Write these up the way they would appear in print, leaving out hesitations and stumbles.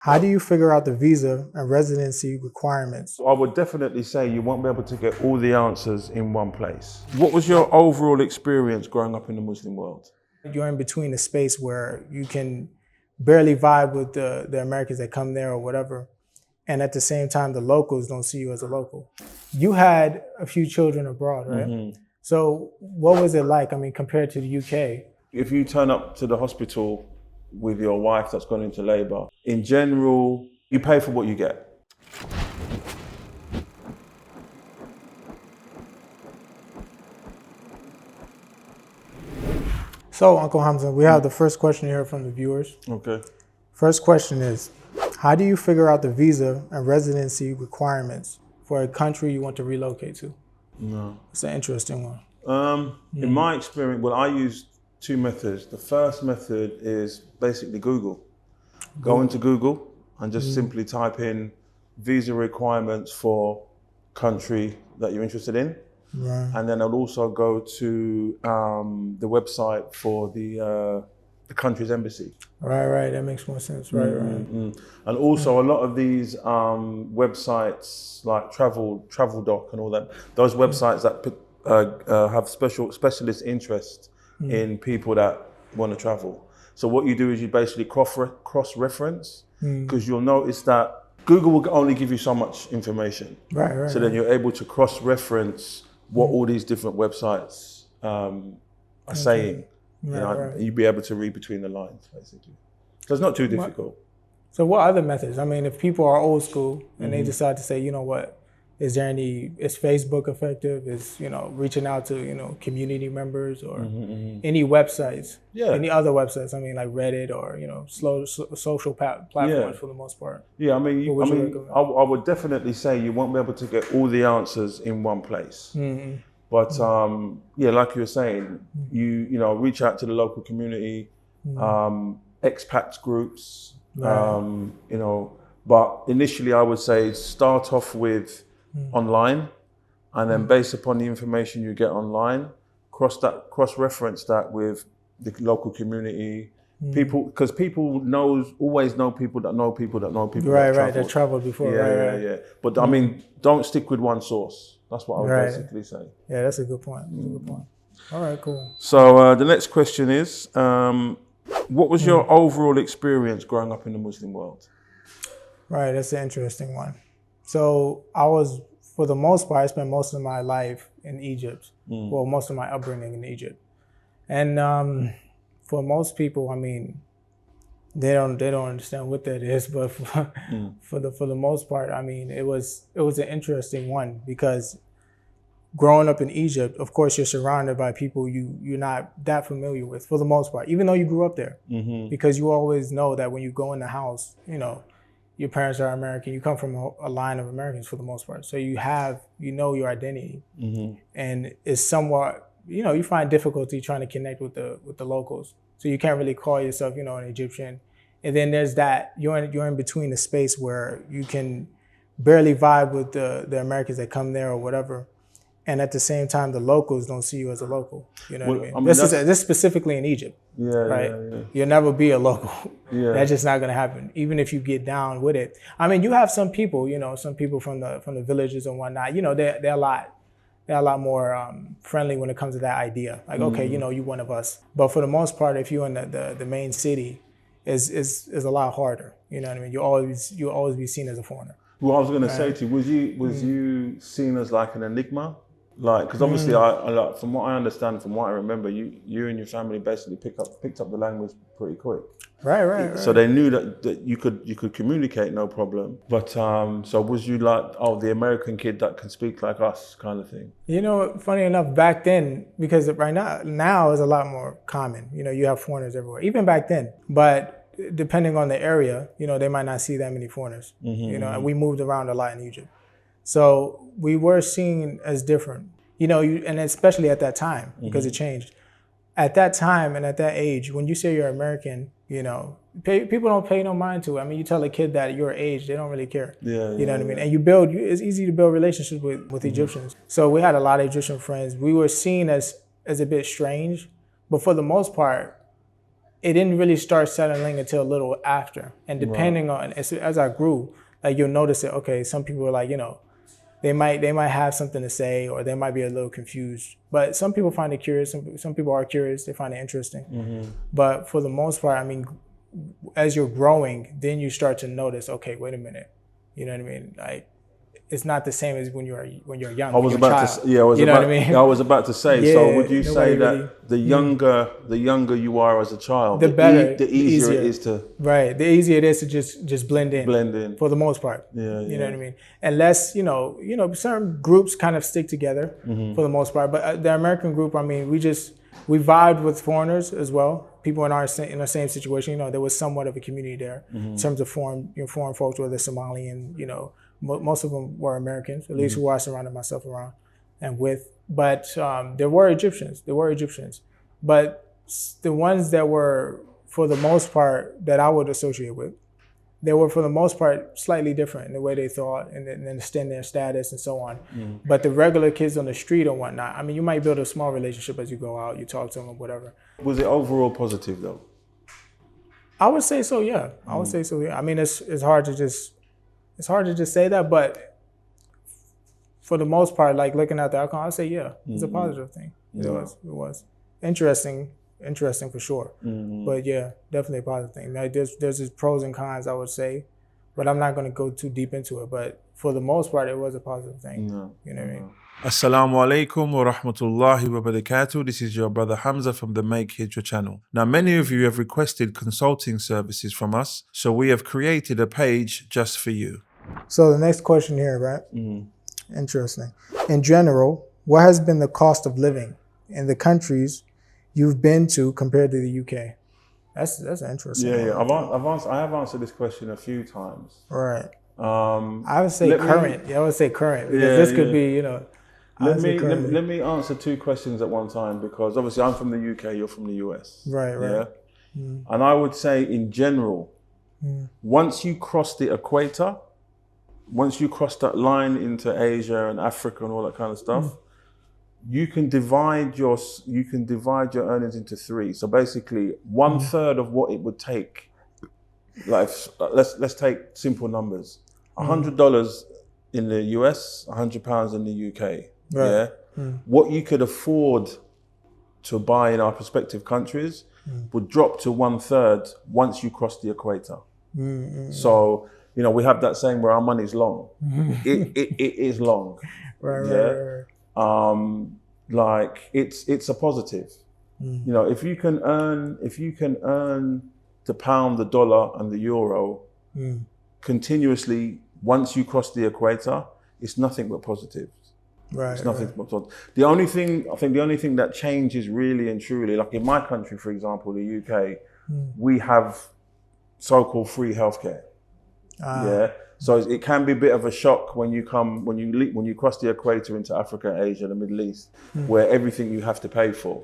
How do you figure out the visa and residency requirements? I would definitely say you won't be able to get all the answers in one place. What was your overall experience growing up in the Muslim world? You're in between the space where you can barely vibe with the Americans that come there or whatever. And at the same time, the locals don't see you as a local. You had a few children abroad, right? Mm-hmm. So what was it like, I mean, compared to the UK? If you turn up to the hospital with your wife that's gone into labor, in general, you pay for what you get. So, Uncle Hamza, we have the first question here from the viewers. Okay. First question is, how do you figure out the visa and residency requirements for a country you want to relocate to? No. It's an interesting one. In my experience, well, I used two methods. The first method is basically Google. Go into Google and just simply type in visa requirements for country that you're interested in. Right. And then I'll also go to the website for the country's embassy. Right. That makes more sense. Right. And also a lot of these websites like Travel Doc and all that, those websites that have specialist interest in people that want to travel. So what you do is you basically cross-reference, because you'll notice that Google will only give you so much information. Right. So then you're able to cross-reference what all these different websites are saying. You'd be able to read between the lines, basically. So it's not too difficult. So what other methods? I mean, if people are old school and they decide to say, you know what, is Facebook effective? Is, reaching out to, community members or any websites, any other websites? I mean, like Reddit or, social platforms for the most part. Yeah, I would definitely say you won't be able to get all the answers in one place. But like you were saying, you reach out to the local community, expats groups, but initially I would say start off with online, and then based upon the information you get online, cross-reference that with the local community, people, because people always know people that know people that know people that traveled before. Yeah. But I mean, don't stick with one source. That's what I would basically say. Yeah, that's a good point. All right, cool. So the next question is, what was your overall experience growing up in the Muslim world? Right, that's an interesting one. So for the most part, I spent most of my life in Egypt. Well, most of my upbringing in Egypt. And for most people, I mean, they don't understand what that is, but for the most part, I mean, it was an interesting one, because growing up in Egypt, of course, you're surrounded by people you're not that familiar with for the most part, even though you grew up there, because you always know that when you go in the house, your parents are American, you come from a line of Americans for the most part. So you know your identity, and it's somewhat, you find difficulty trying to connect with the locals. So you can't really call yourself, an Egyptian. And then there's that, you're in between the space where you can barely vibe with the Americans that come there or whatever. And at the same time, the locals don't see you as a local. You know what I mean? This is specifically in Egypt, right? Yeah. You'll never be a local. Yeah. That's just not going to happen, even if you get down with it. I mean, you have some people, some people from the villages and whatnot. They're a lot more friendly when it comes to that idea. Like, okay, you one of us. But for the most part, if you're in the main city, is a lot harder. You know what I mean? You'll always be seen as a foreigner. Well, I was going to say to you, was you seen as like an enigma? Like, because obviously, from what I understand, from what I remember, you and your family basically picked up the language pretty quick. Right. So they knew that you could communicate no problem. But so was you like, the American kid that can speak like us kind of thing? Funny enough, back then, because right now is a lot more common. You have foreigners everywhere, even back then. But depending on the area, they might not see that many foreigners. And we moved around a lot in Egypt. So we were seen as different, and especially at that time, because it changed. At that time and at that age, when you say you're American, people don't pay no mind to it. I mean, you tell a kid that your age, they don't really care. You know what I mean? And it's easy to build relationships with Egyptians. So we had a lot of Egyptian friends. We were seen as a bit strange, but for the most part, it didn't really start settling until a little after. And depending on, as I grew, like you'll notice it, okay, some people are like, they might have something to say, or they might be a little confused. But some people find it curious. Some people are curious. They find it interesting. But for the most part, I mean, as you're growing, then you start to notice, okay, wait a minute. You know what I mean? Like, it's not the same as when you're young. I was about to say. So would you say that the younger you are as a child, the easier it is to the easier it is to just blend in for the most part. You know what I mean? Unless certain groups kind of stick together for the most part. But the American group, I mean, we vibed with foreigners as well. People in the same situation. There was somewhat of a community there in terms of foreign folks, whether Somalian, most of them were Americans, at least who I surrounded myself around and with. But there were Egyptians. But the ones that were, for the most part, that I would associate with, they were, for the most part, slightly different in the way they thought and understand their status and so on. But the regular kids on the street or whatnot, I mean, you might build a small relationship as you go out, you talk to them or whatever. Was it overall positive, though? I would say so, yeah. I would say so, yeah. I mean, it's hard to just say that, but for the most part, like looking at the outcome, I'd say, yeah, it's a positive thing. It was interesting for sure. But yeah, definitely a positive thing. Like there's its pros and cons, I would say, but I'm not going to go too deep into it. But for the most part, it was a positive thing. You know what I mean? Assalamu alaikum wa rahmatullahi wa barakatuh. This is your brother Hamza from the Make Hijrah channel. Now, many of you have requested consulting services from us, so we have created a page just for you. So the next question here, right? Interesting. In general, what has been the cost of living in the countries you've been to compared to the UK? That's interesting. Yeah. I have answered this question a few times. Right. I would say current. Because this could be, Let me answer two questions at one time, because obviously I'm from the UK, you're from the US. Right. Yeah. And I would say in general, once you cross the equator, once you cross that line into Asia and Africa and all that kind of stuff, you can divide your earnings into three. So basically, 1/3 of what it would take. Like, let's take simple numbers: $100 in the US, £100 in the UK. Right. Yeah. What you could afford to buy in our respective countries would drop to 1/3 once you cross the equator. So, we have that saying where our money's long. It is long. Right. Like it's a positive. If you can earn the pound, the dollar, and the euro continuously once you cross the equator, it's nothing but positive. Right. It's nothing but positive. The only thing that changes really and truly, like in my country, for example, the UK, we have so-called free healthcare. So it can be a bit of a shock when you cross the equator into Africa, Asia, the Middle East, where everything you have to pay for.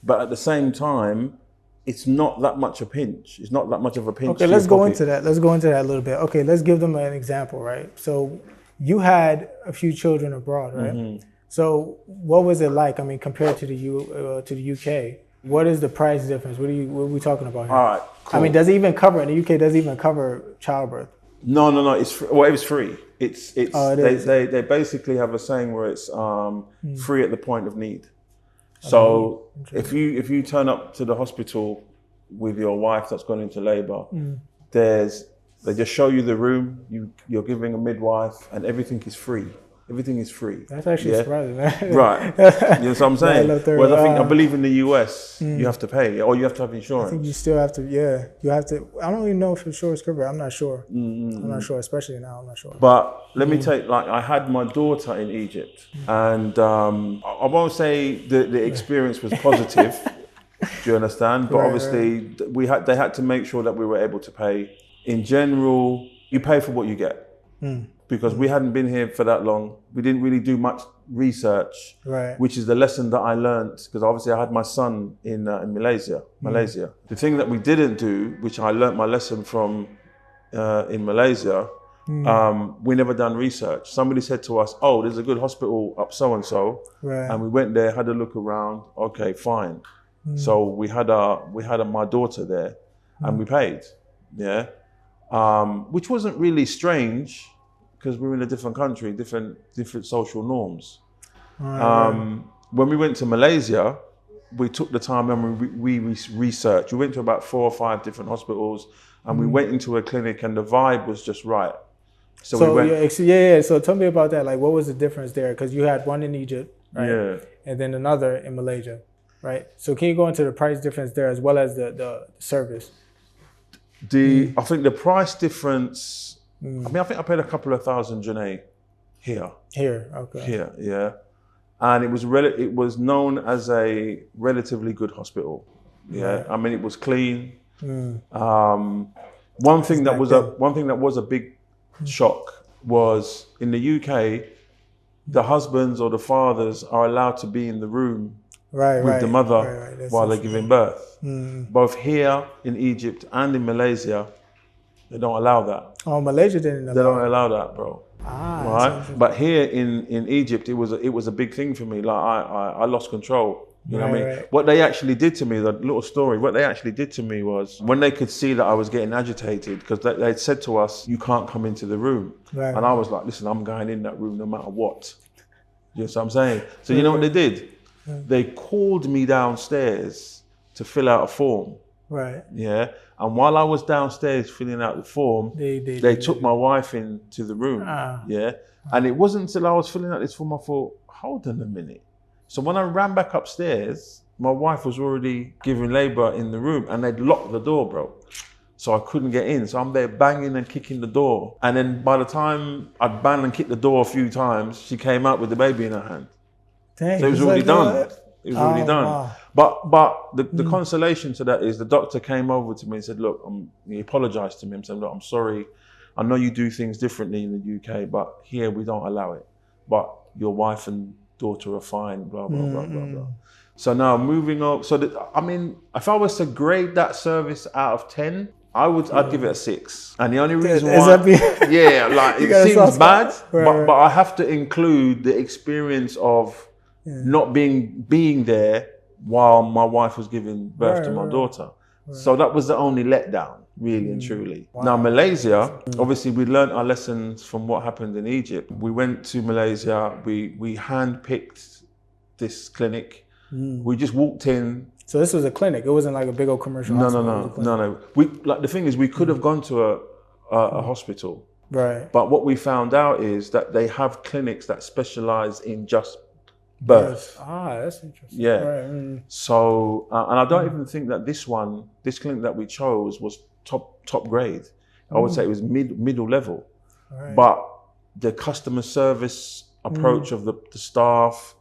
But at the same time, it's not that much a pinch. It's not that much of a pinch. Okay, let's go into that. Let's go into that a little bit. Okay, let's give them an example, right? So you had a few children abroad, right? So what was it like? I mean, compared to the UK, what is the price difference? What are we talking about here? All right, cool. I mean, does it even cover in the UK? Does it even cover childbirth? No. It was free. They basically have a saying where it's free at the point of need. So if you turn up to the hospital with your wife that's gone into labor, they just show you the room. You're giving a midwife, and everything is free. Everything is free. That's actually surprising, man. Right. You know what I'm saying? Whereas I believe in the US, you have to pay, or you have to have insurance. I think you still have to, you have to. I don't even know if insurance covers. I'm not sure. I'm not sure, especially now. I'm not sure. But let me take, I had my daughter in Egypt, and I won't say the experience was positive. Do you understand? But obviously, they had to make sure that we were able to pay. In general, you pay for what you get. Because we hadn't been here for that long. We didn't really do much research, which is the lesson that I learned, because obviously I had my son in Malaysia. The thing that we didn't do, which I learned my lesson from in Malaysia, we never done research. Somebody said to us, there's a good hospital up so-and-so. And we went there, had a look around. Okay, fine. So we had my daughter there, and we paid, which wasn't really strange because we were in a different country, different social norms. When we went to Malaysia, we took the time and we researched. We went to about 4 or 5 different hospitals, and we went into a clinic, and the vibe was just right. So we went. So tell me about that. Like, what was the difference there? Because you had one in Egypt, right? Yeah. And then another in Malaysia, right? So can you go into the price difference there as well as the service? I think the price difference. I mean, I think I paid a couple of thousand Janae here. Okay. Here, yeah. And it was known as a relatively good hospital. Yeah, right. I mean, it was clean. One thing that was a big shock was in the UK, the husbands or the fathers are allowed to be in the room with the mother while they're giving birth. Both here in Egypt and in Malaysia, they don't allow that. Oh, Malaysia didn't allow. They don't allow that, bro. Right, but here in Egypt, it was a big thing for me. Like I lost control. You know what I mean? Right. What they actually did to me, the little story. What they actually did to me was when they could see that I was getting agitated, because they'd said to us, "You can't come into the room," and I was like, "Listen, I'm going in that room no matter what." You know what I'm saying? So you know what they did? They called me downstairs to fill out a form. Right. Yeah. And while I was downstairs filling out the form, they took my wife into the room. Yeah. And it wasn't until I was filling out this form I thought, hold on a minute. So when I ran back upstairs, my wife was already giving labour in the room, and they'd locked the door, bro. So I couldn't get in. So I'm there banging and kicking the door. And then by the time I'd bang and kick the door a few times, she came out with the baby in her hand. Dang, so it was already done. It was already done. Wow. But the consolation to that is the doctor came over to me and said, look, he apologized to me and said, look, I'm sorry. I know you do things differently in the UK, but here we don't allow it. But your wife and daughter are fine, blah, blah, blah, blah, blah. So now moving on. So, I mean, if I was to grade that service out of 10, I'd give it a 6. And the only reason why, it seems bad, but I have to include the experience of not being there while my wife was giving birth to my daughter. So that was the only letdown, really and truly. Wow. Now Malaysia, obviously we learned our lessons from what happened in Egypt. We went to Malaysia, we handpicked this clinic. We just walked in. So this was a clinic. It wasn't like a big old commercial hospital. No. The thing is, we could have gone to a hospital. Right. But what we found out is that they have clinics that specialize in just birth. That's interesting. Yeah. Right. So, and I don't even think that this clinic that we chose was top grade. I would say it was middle level. Right. But the customer service approach of the staff,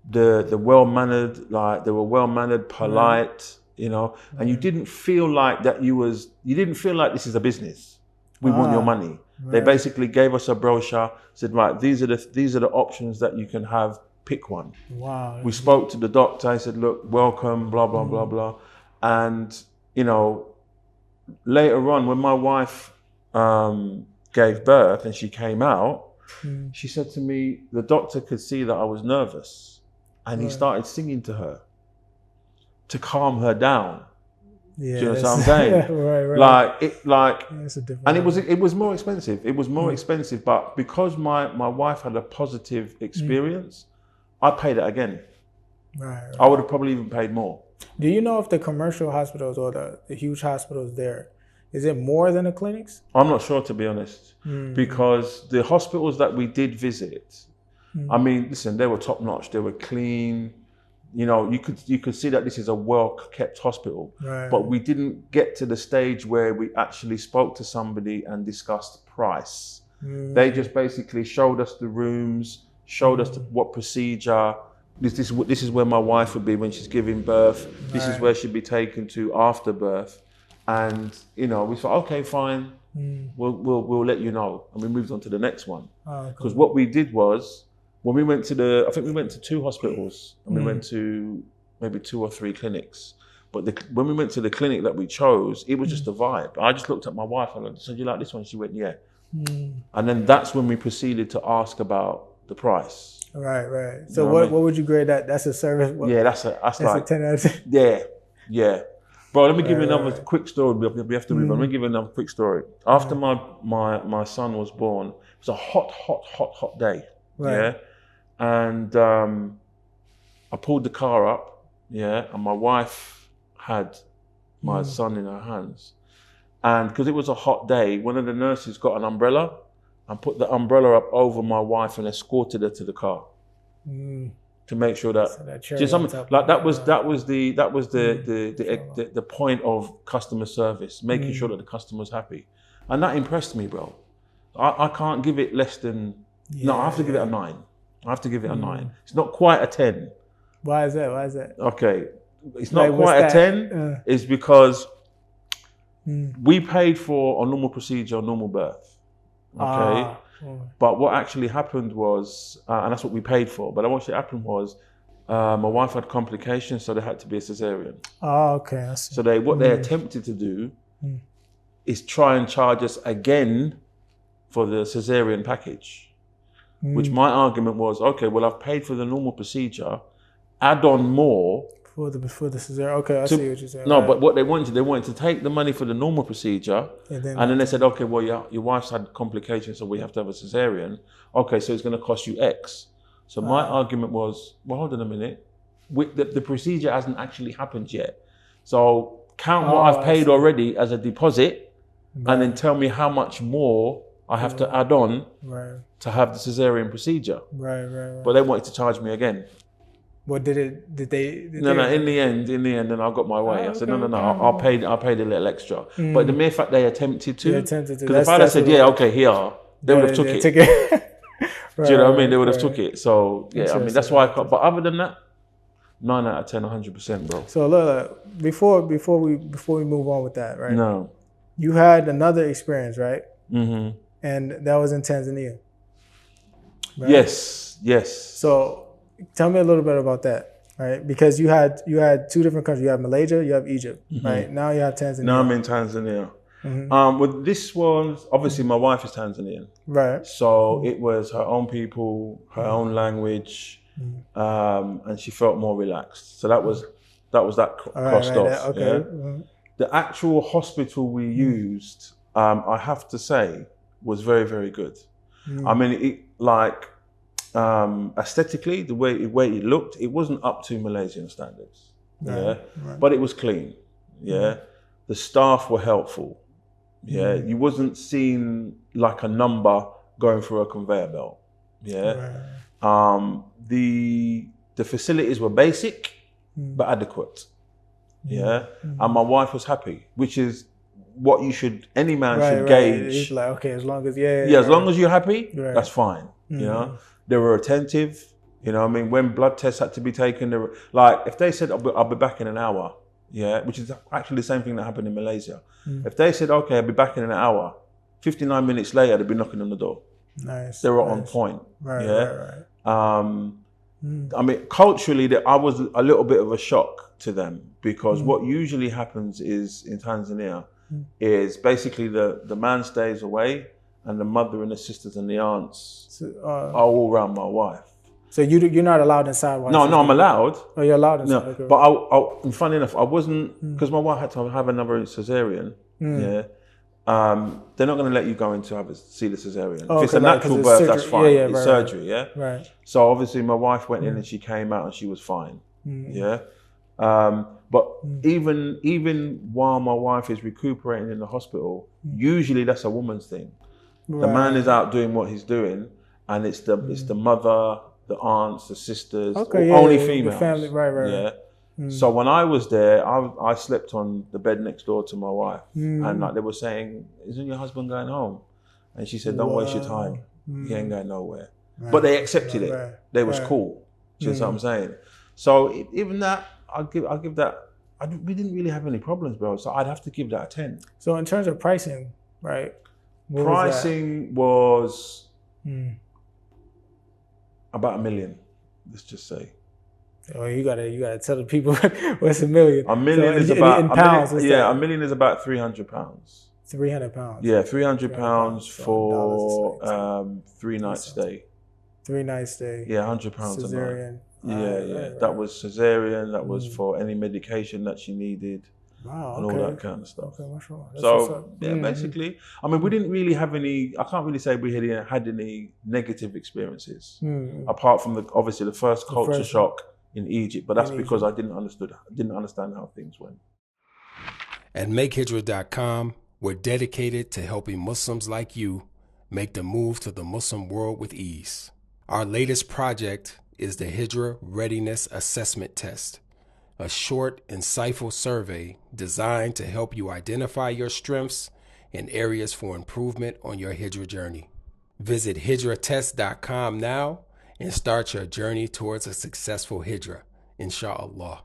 the well-mannered, like they were well-mannered, polite, you know, and you didn't feel like this is a business. We want your money. Right. They basically gave us a brochure, said, right, these are the options that you can have. Pick one. Wow. We spoke to the doctor. I said, look, welcome, blah, blah, blah, blah. And, you know, later on when my wife gave birth and she came out, she said to me, the doctor could see that I was nervous. And he started singing to her to calm her down. Yeah, do you know what I'm saying? Right. And it was more expensive. It was more expensive, but because my wife had a positive experience, I paid it again. Right. I would have probably even paid more. Do you know if the commercial hospitals or the huge hospitals there, is it more than the clinics? I'm not sure, to be honest, because the hospitals that we did visit, I mean, listen, they were top notch. They were clean. You know, you could see that this is a well-kept hospital. Right. But we didn't get to the stage where we actually spoke to somebody and discussed price. They just basically showed us the rooms, showed us what procedure. This is where my wife would be when she's giving birth. This is where she'd be taken to after birth. And, you know, we thought, okay, fine. We'll let you know. And we moved on to the next one. Because what we did was, when we went to I think we went to 2 hospitals and we went to maybe 2 or 3 clinics. But when we went to the clinic that we chose, it was just a vibe. I just looked at my wife and I said, you like this one? She went, yeah. And then that's when we proceeded to ask about the price. Right. So know what what I mean? would you grade that? That's a service. Yeah, that's like a 10 out of 10. yeah. Bro, let me give you another right. quick story. We have to move on. Let me give you another quick story. After my son was born, it was a hot day. Right. Yeah, and I pulled the car up. Yeah, and my wife had my son in her hands, and because it was a hot day, one of the nurses got an umbrella and put the umbrella up over my wife and escorted her to the car. To make sure that, that was the point of customer service, making sure that the customer's happy, and that impressed me, bro. I can't give it less than I have to give it a 9. I have to give it a 9. It's not quite a 10. Why is that? Okay, it's not quite a 10. It's because we paid for a normal procedure, a normal birth. Okay. But what actually happened was, and that's what we paid for, but what actually happened was, my wife had complications, so there had to be a cesarean. Oh, okay. I see. So what they attempted to do is try and charge us again for the cesarean package, which my argument was, okay, well, I've paid for the normal procedure, add on more. For the cesarean. Okay, I see what you're saying. No, right. But what they wanted to take the money for the normal procedure, and then they said, okay, well, your wife's had complications, so we have to have a cesarean. Okay, so it's going to cost you X. So my argument was, well, hold on a minute. The procedure hasn't actually happened yet. So count what I've paid already as a deposit, and then tell me how much more I have to add on to have the cesarean procedure. Right. But they wanted to charge me again. What did they? No. In the end, then I got my way. I said, no. I'll pay a little extra. But the mere fact they attempted to, because if I'd have said, here, they would have took it. Do you know what I mean? They would have took it. So yeah, I mean that's why. But other than that, 9 out of 10, 100%, bro. So look, before we move on with that, right? No. You had another experience, right? Mm-hmm. And that was in Tanzania. Right? Yes. So tell me a little bit about that, right? Because you had 2 different countries. You have Malaysia, you have Egypt, right? Now you have Tanzania. Now I'm in Tanzania. Well, this was obviously my wife is Tanzanian, right? So it was her own people, her own language, and she felt more relaxed. So that was crossed off. Okay. Yeah? The actual hospital we used, I have to say, was very, very good. I mean, aesthetically, the way it looked, it wasn't up to Malaysian standards. Right. But it was clean. The staff were helpful. You wasn't seen like a number going through a conveyor belt. The facilities were basic but adequate. And my wife was happy, which is what any man should gauge. It's like, okay, as long as as long as you're happy, that's fine. You know, they were attentive. You know, I mean, when blood tests had to be taken, they were like, if they said, I'll be back in an hour, which is actually the same thing that happened in Malaysia. If they said, okay, I'll be back in an hour, 59 minutes later, they'd be knocking on the door. Nice. They were on point. Right. I mean, culturally, I was a little bit of a shock to them, because what usually happens is in Tanzania is basically the man stays away, and the mother and the sisters and the aunts are all around my wife. So you're not allowed inside? No, I'm allowed. Oh, you're allowed inside? No, okay. But funny enough, I wasn't, because my wife had to have another cesarean. They're not going to let you go in to see the cesarean. If it's a natural birth, that's fine. It's surgery, Right. So obviously my wife went in and she came out and she was fine. But even while my wife is recuperating in the hospital, usually that's a woman's thing. The man is out doing what he's doing, and it's the mother, the aunts, the sisters, only females. The family, right. So when I was there, I slept on the bed next door to my wife, and like they were saying, "Isn't your husband going home?" And she said, "Don't waste your time. He ain't going nowhere." But they accepted it. They was cool. Do you know what I'm saying? So even that, I'll give that. We didn't really have any problems, bro. So I'd have to give that a 10. So in terms of pricing, right? Pricing was about $1 million. Let's just say. Oh, you gotta tell the people what's $1 million. $1 million is about in pounds. $1 million is about £300. £300. Yeah, £300 for 3 nights stay. 3-night stay. Yeah, £100 a night. Cesarean. Yeah. That was cesarean. That was for any medication that she needed. Wow. And all that kind of stuff. Okay, mashallah. That's what's up. So yeah, basically, I mean, we didn't really have any. I can't really say we had any negative experiences, apart from obviously the first culture shock in Egypt. But that's because I didn't understand how things went. At MakeHijrah.com, we're dedicated to helping Muslims like you make the move to the Muslim world with ease. Our latest project is the Hijrah Readiness Assessment Test, a short, insightful survey designed to help you identify your strengths and areas for improvement on your Hijrah journey. Visit HijrahTest.com now and start your journey towards a successful Hijrah, inshallah.